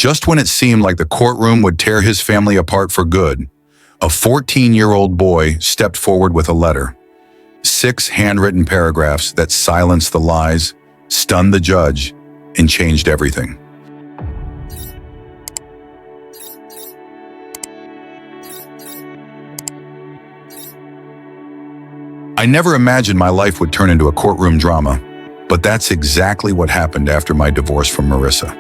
Just when it seemed like the courtroom would tear his family apart for good, a 14-year-old boy stepped forward with a letter. 6 handwritten paragraphs that silenced the lies, stunned the judge, and changed everything. I never imagined my life would turn into a courtroom drama, but that's exactly what happened after my divorce from Marissa.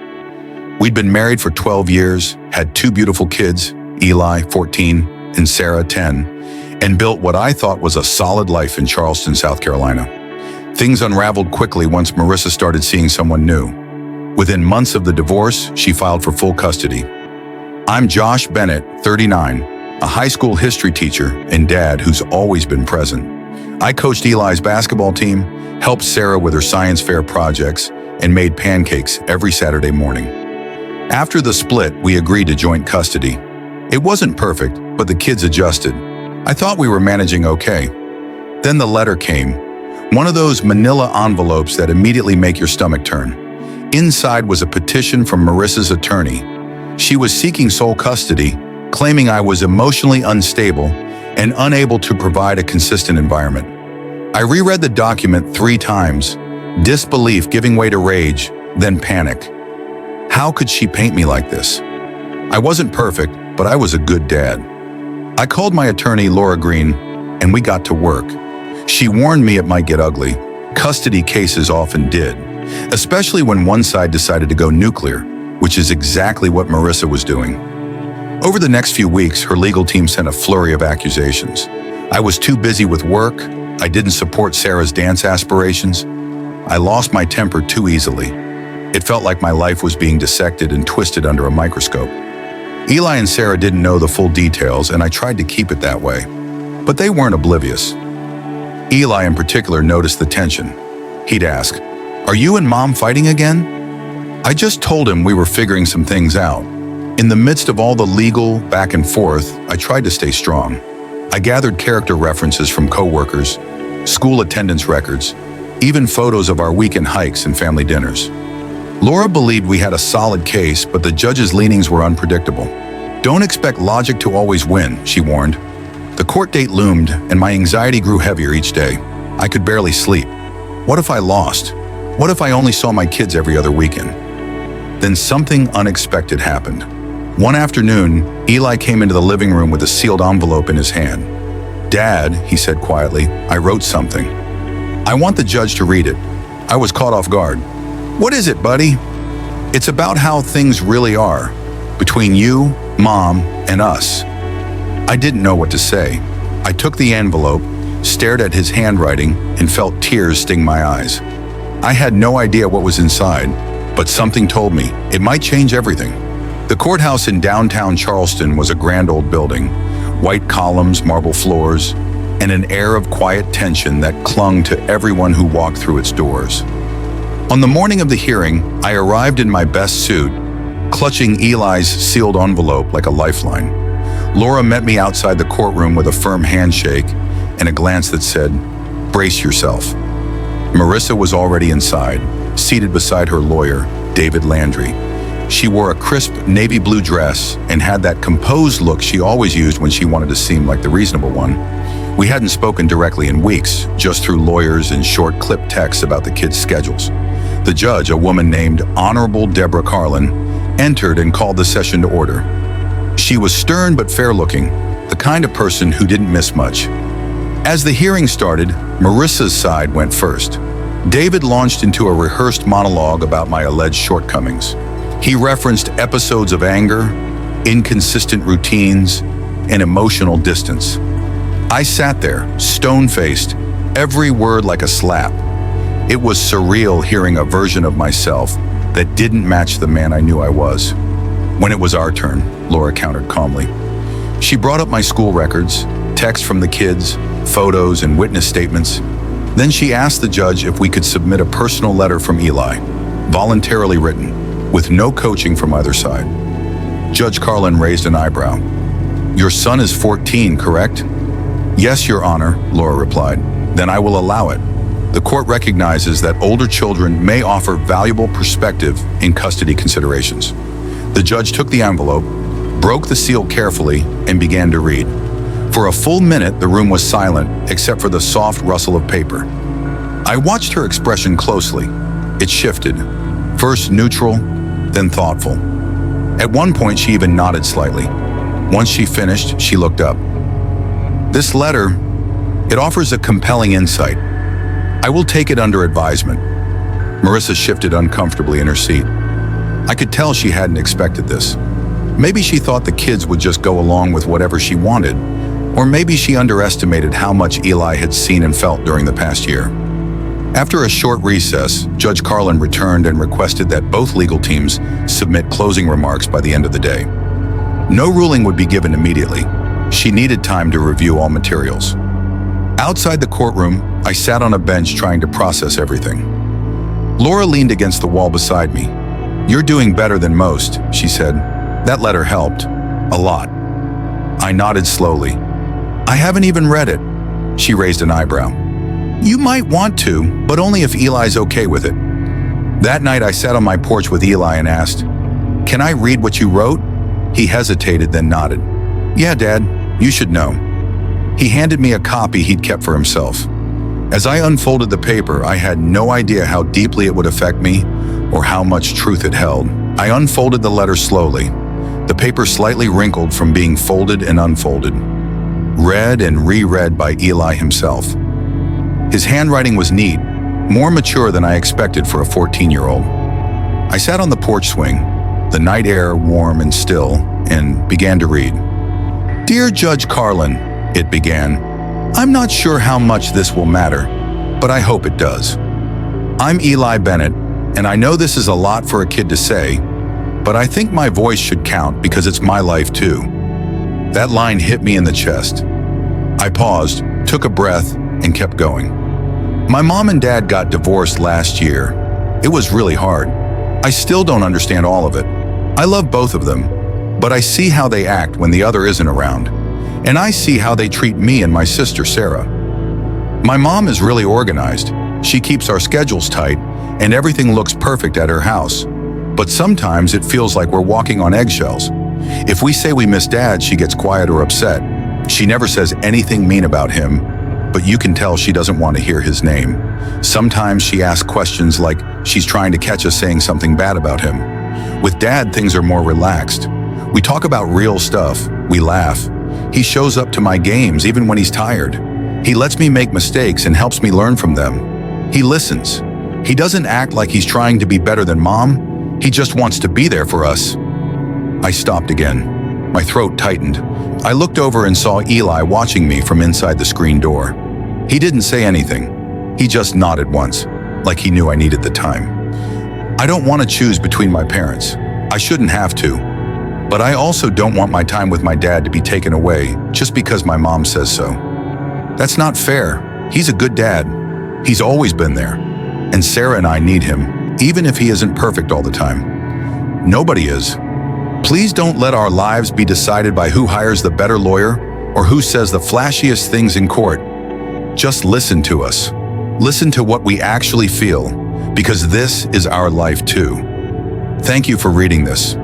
We'd been married for 12 years, had 2 beautiful kids, Eli, 14, and Sarah, 10, and built what I thought was a solid life in Charleston, South Carolina. Things unraveled quickly once Marissa started seeing someone new. Within months of the divorce, she filed for full custody. I'm Josh Bennett, 39, a high school history teacher and dad who's always been present. I coached Eli's basketball team, helped Sarah with her science fair projects, and made pancakes every Saturday morning. After the split, we agreed to joint custody. It wasn't perfect, but the kids adjusted. I thought we were managing okay. Then the letter came, one of those manila envelopes that immediately make your stomach turn. Inside was a petition from Marissa's attorney. She was seeking sole custody, claiming I was emotionally unstable and unable to provide a consistent environment. I reread the document 3 times, disbelief giving way to rage, then panic. How could she paint me like this? I wasn't perfect, but I was a good dad. I called my attorney, Laura Green, and we got to work. She warned me it might get ugly. Custody cases often did, especially when one side decided to go nuclear, which is exactly what Marissa was doing. Over the next few weeks, her legal team sent a flurry of accusations. I was too busy with work. I didn't support Sarah's dance aspirations. I lost my temper too easily. It felt like my life was being dissected and twisted under a microscope. Eli and Sarah didn't know the full details, and I tried to keep it that way. But they weren't oblivious. Eli in particular noticed the tension. He'd ask, "Are you and Mom fighting again?" I just told him we were figuring some things out. In the midst of all the legal back and forth, I tried to stay strong. I gathered character references from coworkers, school attendance records, even photos of our weekend hikes and family dinners. Laura believed we had a solid case, but the judge's leanings were unpredictable. "Don't expect logic to always win," she warned. The court date loomed, and my anxiety grew heavier each day. I could barely sleep. What if I lost? What if I only saw my kids every other weekend? Then something unexpected happened. One afternoon, Eli came into the living room with a sealed envelope in his hand. "Dad," he said quietly, "I wrote something. I want the judge to read it." I was caught off guard. "What is it, buddy?" "It's about how things really are, between you, Mom, and us." I didn't know what to say. I took the envelope, stared at his handwriting, and felt tears sting my eyes. I had no idea what was inside, but something told me it might change everything. The courthouse in downtown Charleston was a grand old building, white columns, marble floors, and an air of quiet tension that clung to everyone who walked through its doors. On the morning of the hearing, I arrived in my best suit, clutching Eli's sealed envelope like a lifeline. Laura met me outside the courtroom with a firm handshake and a glance that said, "Brace yourself." Marissa was already inside, seated beside her lawyer, David Landry. She wore a crisp navy blue dress and had that composed look she always used when she wanted to seem like the reasonable one. We hadn't spoken directly in weeks, just through lawyers and short clipped texts about the kids' schedules. The judge, a woman named Honorable Deborah Carlin, entered and called the session to order. She was stern but fair-looking, the kind of person who didn't miss much. As the hearing started, Marissa's side went first. David launched into a rehearsed monologue about my alleged shortcomings. He referenced episodes of anger, inconsistent routines, and emotional distance. I sat there, stone-faced, every word like a slap. It was surreal hearing a version of myself that didn't match the man I knew I was. When it was our turn, Laura countered calmly. She brought up my school records, texts from the kids, photos, and witness statements. Then she asked the judge if we could submit a personal letter from Eli, voluntarily written, with no coaching from either side. Judge Carlin raised an eyebrow. "Your son is 14, correct?" "Yes, Your Honor," Laura replied. "Then I will allow it. The court recognizes that older children may offer valuable perspective in custody considerations." The judge took the envelope, broke the seal carefully, and began to read. For a full minute, the room was silent, except for the soft rustle of paper. I watched her expression closely. It shifted, first neutral, then thoughtful. At one point, she even nodded slightly. Once she finished, she looked up. This letter, it offers a compelling insight. I will take it under advisement. Marissa shifted uncomfortably in her seat. I could tell she hadn't expected this. Maybe she thought the kids would just go along with whatever she wanted, or maybe she underestimated how much Eli had seen and felt during the past year. After a short recess, Judge Carlin returned and requested that both legal teams submit closing remarks by the end of the day. No ruling would be given immediately. She needed time to review all materials. Outside the courtroom, I sat on a bench trying to process everything. Laura leaned against the wall beside me. "You're doing better than most," she said. "That letter helped. A lot." I nodded slowly. "I haven't even read it." She raised an eyebrow. "You might want to, but only if Eli's okay with it." That night I sat on my porch with Eli and asked, "Can I read what you wrote?" He hesitated, then nodded. "Yeah, Dad, you should know." He handed me a copy he'd kept for himself. As I unfolded the paper, I had no idea how deeply it would affect me or how much truth it held. I unfolded the letter slowly, the paper slightly wrinkled from being folded and unfolded. Read and reread by Eli himself. His handwriting was neat, more mature than I expected for a 14-year-old. I sat on the porch swing, the night air warm and still, and began to read. "Dear Judge Carlin," it began, "I'm not sure how much this will matter, but I hope it does. I'm Eli Bennett, and I know this is a lot for a kid to say, but I think my voice should count because it's my life too." That line hit me in the chest. I paused, took a breath, and kept going. My mom and dad got divorced last year. It was really hard. I still don't understand all of it. I love both of them, but I see how they act when the other isn't around. And I see how they treat me and my sister, Sarah. My mom is really organized. She keeps our schedules tight, and everything looks perfect at her house. But sometimes it feels like we're walking on eggshells. If we say we miss Dad, she gets quiet or upset. She never says anything mean about him, but you can tell she doesn't want to hear his name. Sometimes she asks questions like she's trying to catch us saying something bad about him. With Dad, things are more relaxed. We talk about real stuff. We laugh. He shows up to my games even when he's tired. He lets me make mistakes and helps me learn from them. He listens. He doesn't act like he's trying to be better than Mom. He just wants to be there for us. I stopped again. My throat tightened. I looked over and saw Eli watching me from inside the screen door. He didn't say anything. He just nodded once, like he knew I needed the time. I don't want to choose between my parents. I shouldn't have to. But I also don't want my time with my dad to be taken away just because my mom says so. That's not fair. He's a good dad. He's always been there. And Sarah and I need him, even if he isn't perfect all the time. Nobody is. Please don't let our lives be decided by who hires the better lawyer or who says the flashiest things in court. Just listen to us. Listen to what we actually feel, because this is our life too. Thank you for reading this,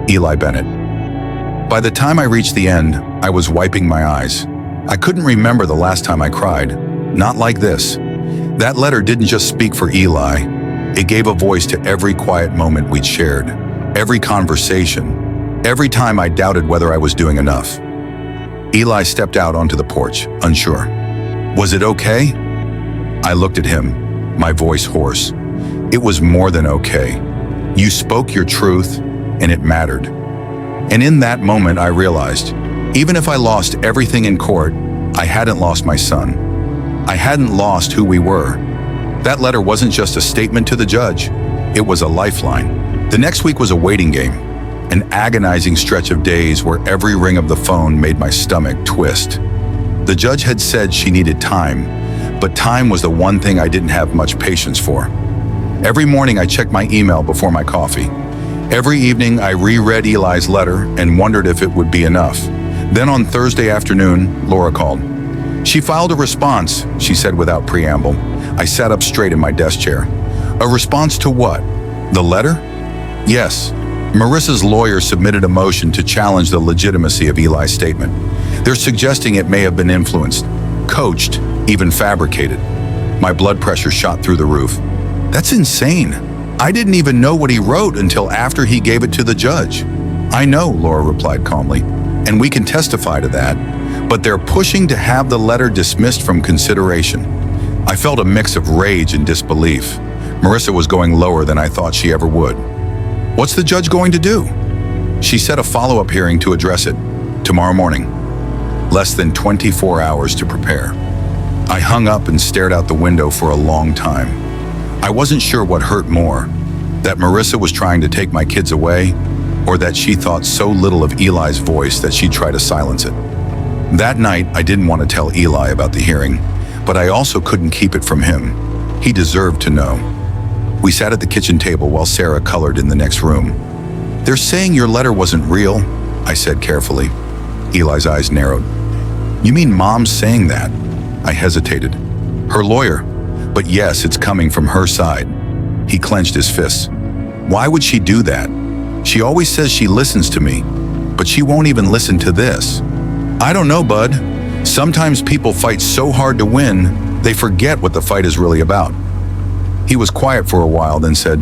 Eli Bennett. By the time I reached the end, I was wiping my eyes. I couldn't remember the last time I cried. Not like this. That letter didn't just speak for Eli. It gave a voice to every quiet moment we'd shared, every conversation, every time I doubted whether I was doing enough. Eli stepped out onto the porch, unsure. Was it okay? I looked at him, my voice hoarse. It was more than okay. You spoke your truth, and it mattered. And in that moment, I realized, even if I lost everything in court, I hadn't lost my son. I hadn't lost who we were. That letter wasn't just a statement to the judge. It was a lifeline. The next week was a waiting game, an agonizing stretch of days where every ring of the phone made my stomach twist. The judge had said she needed time, but time was the one thing I didn't have much patience for. Every morning I checked my email before my coffee. Every evening I reread Eli's letter and wondered if it would be enough. Then on Thursday afternoon, Laura called. She filed a response, she said without preamble. I sat up straight in my desk chair. A response to what? The letter? Yes. Marissa's lawyer submitted a motion to challenge the legitimacy of Eli's statement. They're suggesting it may have been influenced, coached, even fabricated. My blood pressure shot through the roof. That's insane. I didn't even know what he wrote until after he gave it to the judge. I know, Laura replied calmly, and we can testify to that, but they're pushing to have the letter dismissed from consideration. I felt a mix of rage and disbelief. Marissa was going lower than I thought she ever would. What's the judge going to do? She set a follow-up hearing to address it, tomorrow morning. Less than 24 hours to prepare. I hung up and stared out the window for a long time. I wasn't sure what hurt more, that Marissa was trying to take my kids away, or that she thought so little of Eli's voice that she'd try to silence it. That night, I didn't want to tell Eli about the hearing, but I also couldn't keep it from him. He deserved to know. We sat at the kitchen table while Sarah colored in the next room. They're saying your letter wasn't real, I said carefully. Eli's eyes narrowed. You mean Mom's saying that? I hesitated. Her lawyer. But yes, it's coming from her side. He clenched his fists. Why would she do that? She always says she listens to me, but she won't even listen to this. I don't know, bud. Sometimes people fight so hard to win, they forget what the fight is really about. He was quiet for a while, then said,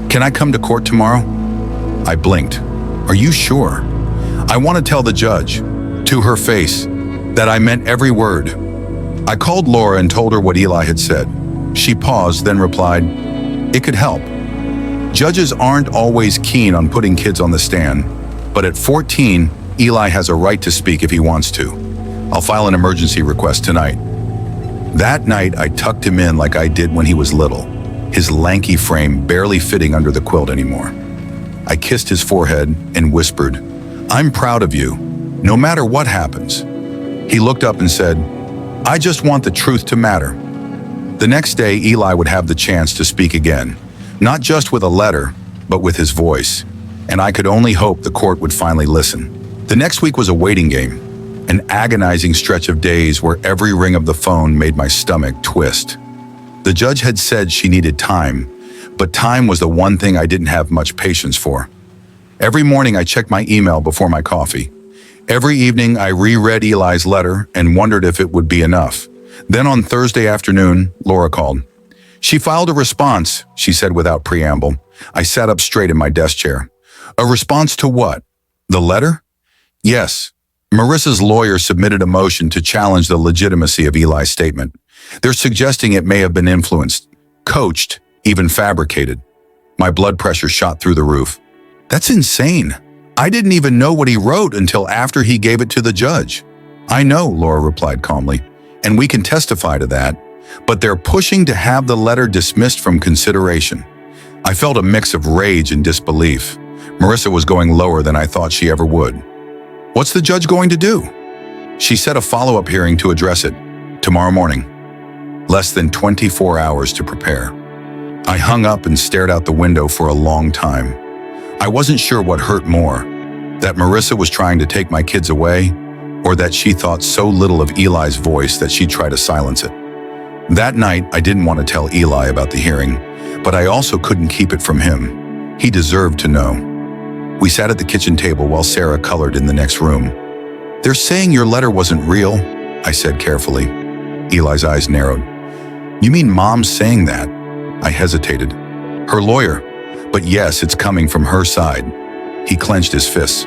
Can I come to court tomorrow? I blinked. Are you sure? I want to tell the judge, to her face, that I meant every word. I called Laura and told her what Eli had said. She paused, then replied, It could help. Judges aren't always keen on putting kids on the stand, but at 14, Eli has a right to speak if he wants to. I'll file an emergency request tonight. That night, I tucked him in like I did when he was little, his lanky frame barely fitting under the quilt anymore. I kissed his forehead and whispered, I'm proud of you, no matter what happens. He looked up and said, I just want the truth to matter. The next day, Eli would have the chance to speak again, not just with a letter, but with his voice, and I could only hope the court would finally listen. The next week was a waiting game, an agonizing stretch of days where every ring of the phone made my stomach twist. The judge had said she needed time, but time was the one thing I didn't have much patience for. Every morning I checked my email before my coffee. Every evening I reread Eli's letter and wondered if it would be enough. Then on Thursday afternoon, Laura called. She filed a response, she said without preamble. I sat up straight in my desk chair. A response to what? The letter? Yes. Marissa's lawyer submitted a motion to challenge the legitimacy of Eli's statement. They're suggesting it may have been influenced, coached, even fabricated. My blood pressure shot through the roof. That's insane. I didn't even know what he wrote until after he gave it to the judge. I know, Laura replied calmly, and we can testify to that, but they're pushing to have the letter dismissed from consideration. I felt a mix of rage and disbelief. Marissa was going lower than I thought she ever would. What's the judge going to do? She set a follow-up hearing to address it, tomorrow morning. Less than 24 hours to prepare. I hung up and stared out the window for a long time. I wasn't sure what hurt more, that Marissa was trying to take my kids away, or that she thought so little of Eli's voice that she'd try to silence it. That night, I didn't want to tell Eli about the hearing, but I also couldn't keep it from him. He deserved to know. We sat at the kitchen table while Sarah colored in the next room. They're saying your letter wasn't real, I said carefully. Eli's eyes narrowed. You mean Mom's saying that? I hesitated. Her lawyer. But yes, it's coming from her side. He clenched his fists.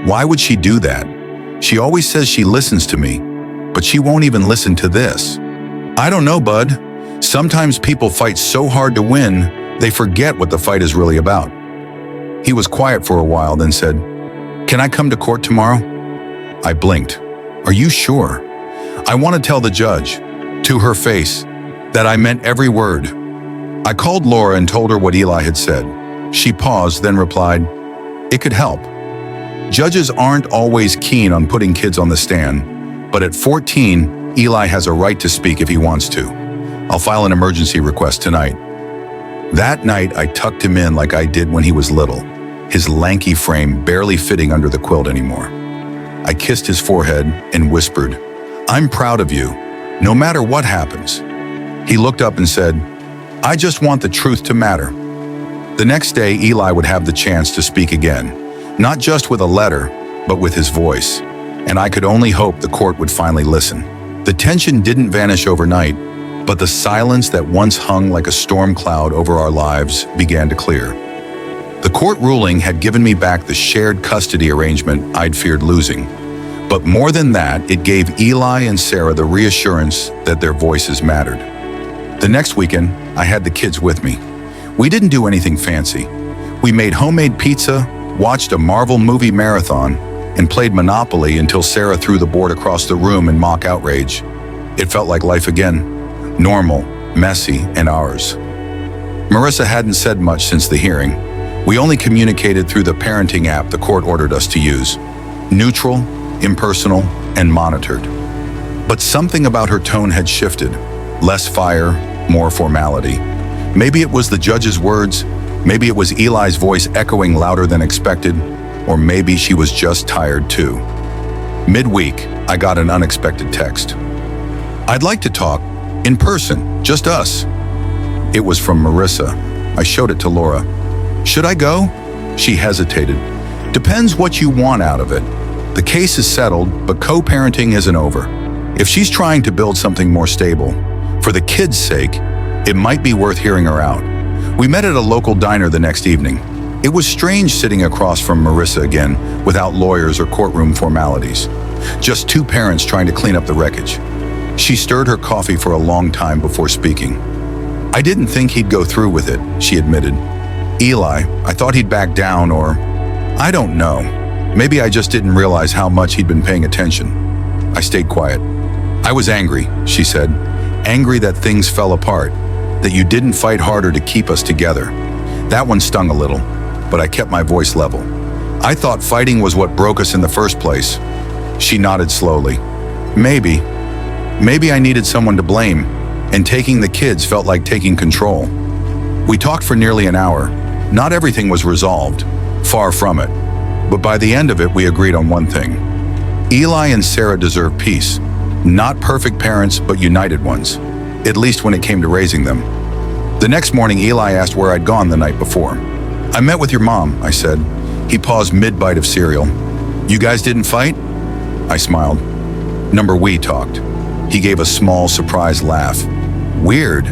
Why would she do that? She always says she listens to me, but she won't even listen to this. I don't know, bud. Sometimes people fight so hard to win, they forget what the fight is really about. He was quiet for a while, then said, Can I come to court tomorrow? I blinked. Are you sure? I want to tell the judge, to her face, that I meant every word. I called Laura and told her what Eli had said. She paused, then replied, It could help. Judges aren't always keen on putting kids on the stand, but at 14, Eli has a right to speak if he wants to. I'll file an emergency request tonight. That night, I tucked him in like I did when he was little, his lanky frame barely fitting under the quilt anymore. I kissed his forehead and whispered, I'm proud of you, no matter what happens. He looked up and said, I just want the truth to matter. The next day, Eli would have the chance to speak again, not just with a letter, but with his voice. And I could only hope the court would finally listen. The tension didn't vanish overnight, but the silence that once hung like a storm cloud over our lives began to clear. The court ruling had given me back the shared custody arrangement I'd feared losing. But more than that, it gave Eli and Sarah the reassurance that their voices mattered. The next weekend, I had the kids with me. We didn't do anything fancy. We made homemade pizza, watched a Marvel movie marathon, and played Monopoly until Sarah threw the board across the room in mock outrage. It felt like life again, normal, messy, and ours. Marissa hadn't said much since the hearing. We only communicated through the parenting app the court ordered us to use. Neutral, impersonal, and monitored. But something about her tone had shifted. Less fire, more formality. Maybe it was the judge's words, maybe it was Eli's voice echoing louder than expected, or maybe she was just tired too. Midweek, I got an unexpected text. "I'd like to talk, in person, just us." It was from Marissa. I showed it to Laura. "Should I go?" She hesitated. "Depends what you want out of it. The case is settled, but co-parenting isn't over. If she's trying to build something more stable, for the kids' sake, it might be worth hearing her out." We met at a local diner the next evening. It was strange sitting across from Marissa again, without lawyers or courtroom formalities. Just two parents trying to clean up the wreckage. She stirred her coffee for a long time before speaking. "I didn't think he'd go through with it," she admitted. "Eli, I thought he'd back down, or I don't know. Maybe I just didn't realize how much he'd been paying attention." I stayed quiet. "I was angry," she said. "Angry that things fell apart, that you didn't fight harder to keep us together." That one stung a little, but I kept my voice level. "I thought fighting was what broke us in the first place." She nodded slowly. Maybe I needed someone to blame, and taking the kids felt like taking control." We talked for nearly an hour. Not everything was resolved, far from it. But by the end of it, we agreed on one thing. Eli and Sarah deserve peace. Not perfect parents, but united ones, at least when it came to raising them. The next morning, Eli asked where I'd gone the night before. "I met with your mom," I said. He paused mid-bite of cereal. "You guys didn't fight?" I smiled. We talked." He gave a small, surprised laugh. "Weird."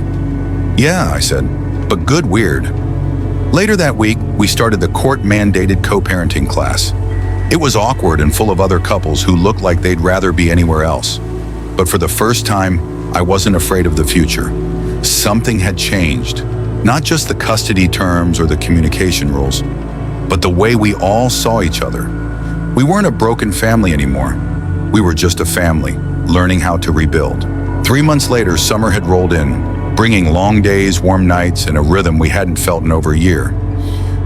"Yeah," I said, "but good weird." Later that week, we started the court-mandated co-parenting class. It was awkward and full of other couples who looked like they'd rather be anywhere else. But for the first time, I wasn't afraid of the future. Something had changed. Not just the custody terms or the communication rules, but the way we all saw each other. We weren't a broken family anymore. We were just a family, learning how to rebuild. 3 months later, summer had rolled in, bringing long days, warm nights, and a rhythm we hadn't felt in over a year.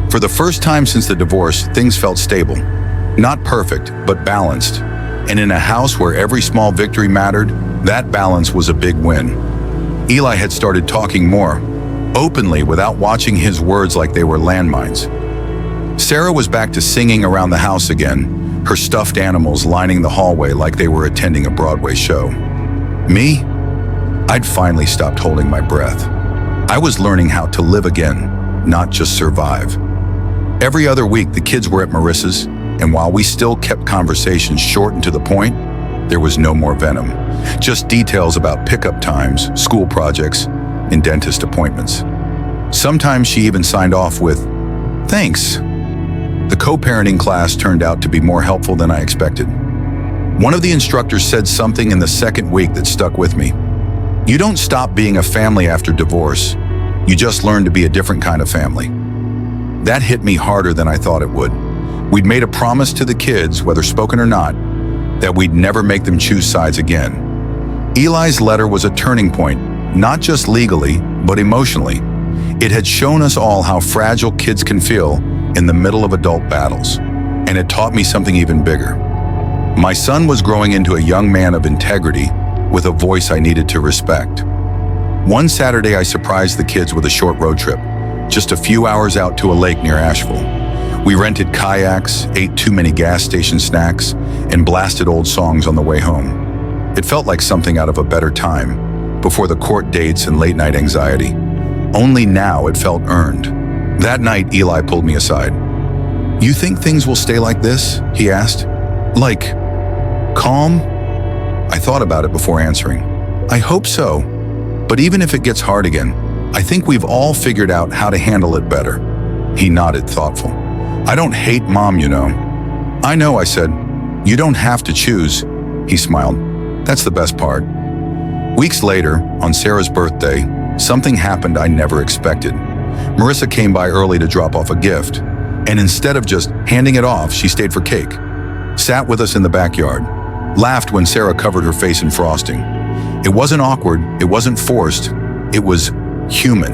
For the first time since the divorce, things felt stable. Not perfect, but balanced. And in a house where every small victory mattered, that balance was a big win. Eli had started talking more, openly without watching his words like they were landmines. Sarah was back to singing around the house again, her stuffed animals lining the hallway like they were attending a Broadway show. Me? I'd finally stopped holding my breath. I was learning how to live again, not just survive. Every other week, the kids were at Marissa's, and while we still kept conversations short and to the point, there was no more venom. Just details about pickup times, school projects, and dentist appointments. Sometimes she even signed off with, "Thanks." The co-parenting class turned out to be more helpful than I expected. One of the instructors said something in the second week that stuck with me. "You don't stop being a family after divorce. You just learn to be a different kind of family." That hit me harder than I thought it would. We'd made a promise to the kids, whether spoken or not, that we'd never make them choose sides again. Eli's letter was a turning point, not just legally, but emotionally. It had shown us all how fragile kids can feel in the middle of adult battles, and it taught me something even bigger. My son was growing into a young man of integrity with a voice I needed to respect. One Saturday, I surprised the kids with a short road trip, just a few hours out to a lake near Asheville. We rented kayaks, ate too many gas station snacks, and blasted old songs on the way home. It felt like something out of a better time, before the court dates and late-night anxiety. Only now it felt earned, That night, Eli pulled me aside. "You think things will stay like this?" he asked. "Like, calm?" I thought about it before answering. "I hope so. But even if it gets hard again, I think we've all figured out how to handle it better." He nodded, thoughtful. "I don't hate Mom, you know." "I know," I said. "You don't have to choose." He smiled. "That's the best part." Weeks later, on Sarah's birthday, something happened I never expected. Marissa came by early to drop off a gift, and instead of just handing it off, she stayed for cake, sat with us in the backyard, laughed when Sarah covered her face in frosting. It wasn't awkward, it wasn't forced, it was human.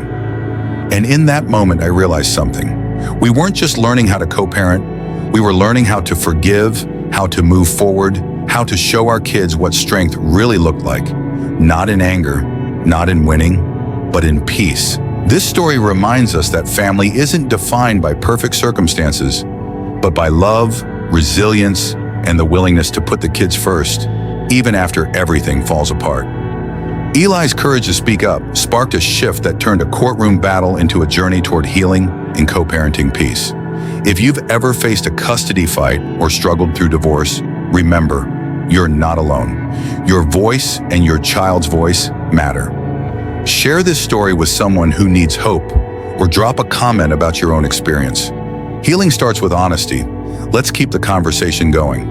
And in that moment, I realized something. We weren't just learning how to co-parent, we were learning how to forgive, how to move forward, how to show our kids what strength really looked like. Not in anger, not in winning, but in peace. This story reminds us that family isn't defined by perfect circumstances, but by love, resilience, and the willingness to put the kids first, even after everything falls apart. Eli's courage to speak up sparked a shift that turned a courtroom battle into a journey toward healing and co-parenting peace. If you've ever faced a custody fight or struggled through divorce, remember, you're not alone. Your voice and your child's voice matter. Share this story with someone who needs hope, or drop a comment about your own experience. Healing starts with honesty. Let's keep the conversation going.